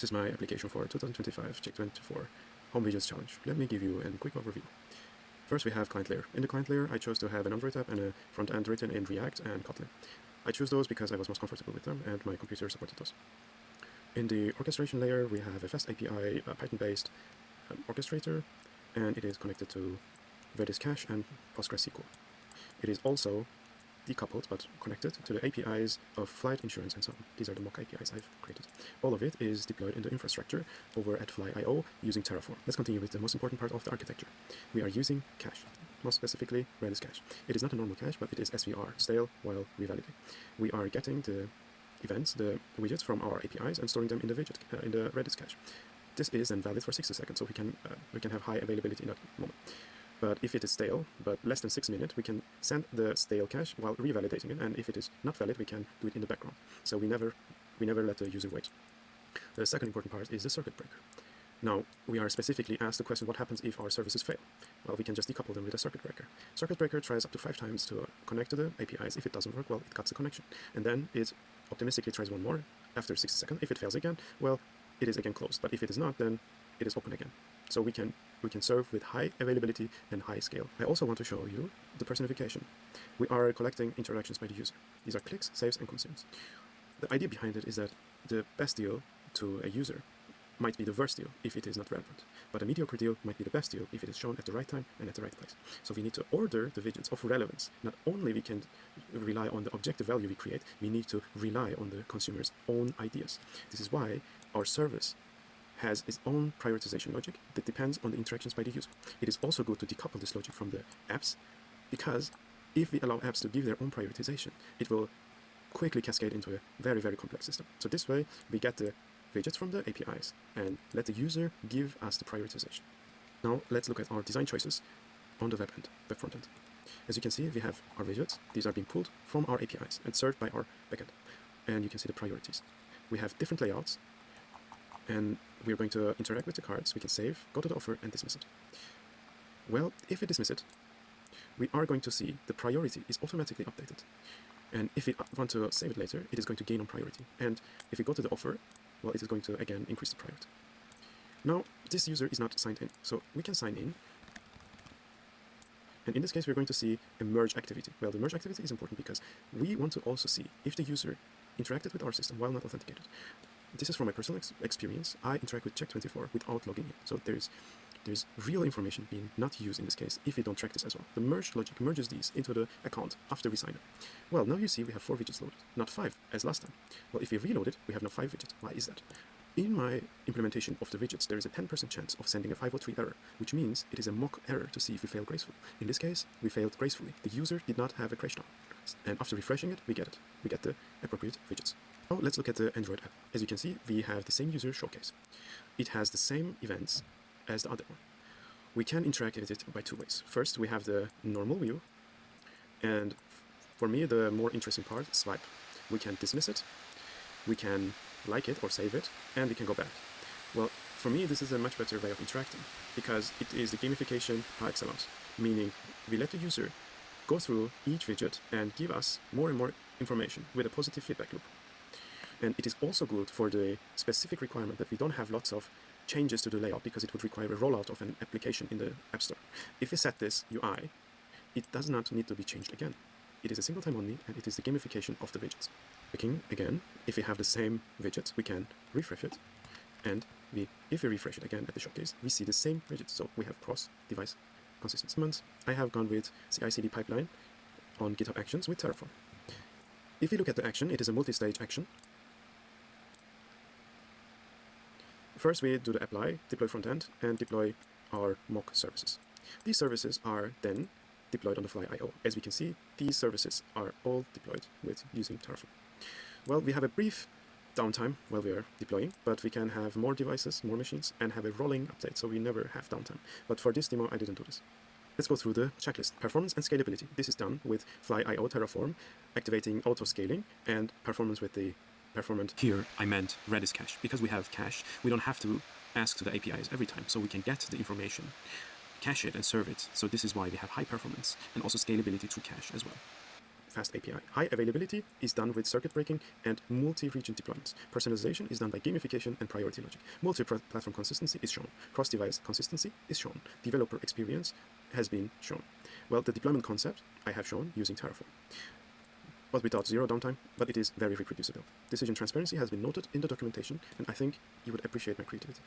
This is my application for 2025 Check24 Home Widgets Challenge. Let me give you a quick overview. First, we have client layer. In the client layer, I chose to have an Android app and a front end written in React and Kotlin. I chose those because I was most comfortable with them and my computer supported those. In the orchestration layer, we have a fast API, a Python-based orchestrator, and it is connected to Redis cache and PostgreSQL. It is also decoupled but connected to the APIs of flight insurance and so on. These are the mock APIs I've created. All of it is deployed in the infrastructure over at Fly.io using Terraform. Let's continue with the most important part of the architecture. We are using cache, most specifically Redis cache. It is not a normal cache, but it is SVR, stale while revalidating. We are getting the events, the widgets from our APIs and storing them in the widget, in the Redis cache. This is then valid for 60 seconds, so we can have high availability in that moment. But if it is stale, but less than 6 minutes, we can send the stale cache while revalidating it, and if it is not valid, we can do it in the background. So we never let the user wait. The second important part is the circuit breaker. Now, we are specifically asked the question, what happens if our services fail? Well, we can just decouple them with a circuit breaker. Circuit breaker tries up to 5 times to connect to the APIs. If it doesn't work, well, it cuts the connection. And then it optimistically tries one more after 60 seconds. If it fails again, well, it is again closed. But if it is not, then it is open again. So we can serve with high availability and high scale. I also want to show you the personification. We are collecting interactions by the user. These are clicks, saves, and consumes. The idea behind it is that the best deal to a user might be the worst deal if it is not relevant. But a mediocre deal might be the best deal if it is shown at the right time and at the right place. So we need to order the widgets of relevance. Not only we can rely on the objective value we create, we need to rely on the consumer's own ideas. This is why our service has its own prioritization logic that depends on the interactions by the user. It is also good to decouple this logic from the apps, because if we allow apps to give their own prioritization, it will quickly cascade into a very, very complex system. So this way, we get the widgets from the APIs and let the user give us the prioritization. Now, let's look at our design choices on the web front end. As you can see, we have our widgets. These are being pulled from our APIs and served by our backend. And you can see the priorities. We have different layouts, and we're going to interact with the cards. We can save, go to the offer, and dismiss it. Well, if we dismiss it, we are going to see the priority is automatically updated. And if we want to save it later, it is going to gain on priority. And if we go to the offer, well, it is going to, again, increase the priority. Now, this user is not signed in, so we can sign in. And in this case, we're going to see a merge activity. Well, the merge activity is important because we want to also see if the user interacted with our system while not authenticated. This is from my personal experience. I interact with Check24 without logging in. So there's real information being not used in this case if we don't track this as well. The merge logic merges these into the account after we sign it. Well, now you see we have 4 widgets loaded, not 5 as last time. Well, if we reload it, we have now 5 widgets. Why is that? In my implementation of the widgets, there is a 10% chance of sending a 503 error, which means it is a mock error to see if we failed gracefully. In this case, we failed gracefully. The user did not have a crash down. And after refreshing it, we get it. We get the appropriate widgets. Now let's look at the Android app. As you can see, we have the same user showcase. It has the same events as the other one. We can interact with it by 2 ways. First, we have the normal view, and for me, the more interesting part, swipe. We can dismiss it, we can like it or save it, and we can go back. Well, for me, this is a much better way of interacting, because it is the gamification par excellence, meaning we let the user go through each widget and give us more and more information with a positive feedback loop. And it is also good for the specific requirement that we don't have lots of changes to the layout, because it would require a rollout of an application in the App Store. If we set this UI, it does not need to be changed again. It is a single time only, and it is the gamification of the widgets. Again, if we have the same widgets, we can refresh it, and if we refresh it again at the showcase, we see the same widgets. So we have cross-device consistency. I have gone with CI/CD pipeline on GitHub Actions with Terraform. If we look at the action, it is a multi-stage action. First, we do the apply, deploy frontend, and deploy our mock services. These services are then deployed on the Fly.io. As we can see, these services are all deployed using Terraform. Well, we have a brief downtime while we are deploying, but we can have more devices, more machines, and have a rolling update, so we never have downtime. But for this demo, I didn't do this. Let's go through the checklist. Performance and scalability. This is done with Fly.io Terraform, activating auto-scaling, and performance with the performant. Here, I meant Redis cache. Because we have cache, we don't have to ask to the APIs every time, so we can get the information, cache it, and serve it. So this is why we have high performance, and also scalability through cache as well. fast API. High availability is done with circuit breaking and multi-region deployments. Personalization is done by gamification and priority logic. Multi-platform consistency is shown. Cross-device consistency is shown. Developer experience has been shown. Well, the deployment concept I have shown using Terraform. But without zero downtime, but it is very reproducible. Decision transparency has been noted in the documentation, and I think you would appreciate my creativity.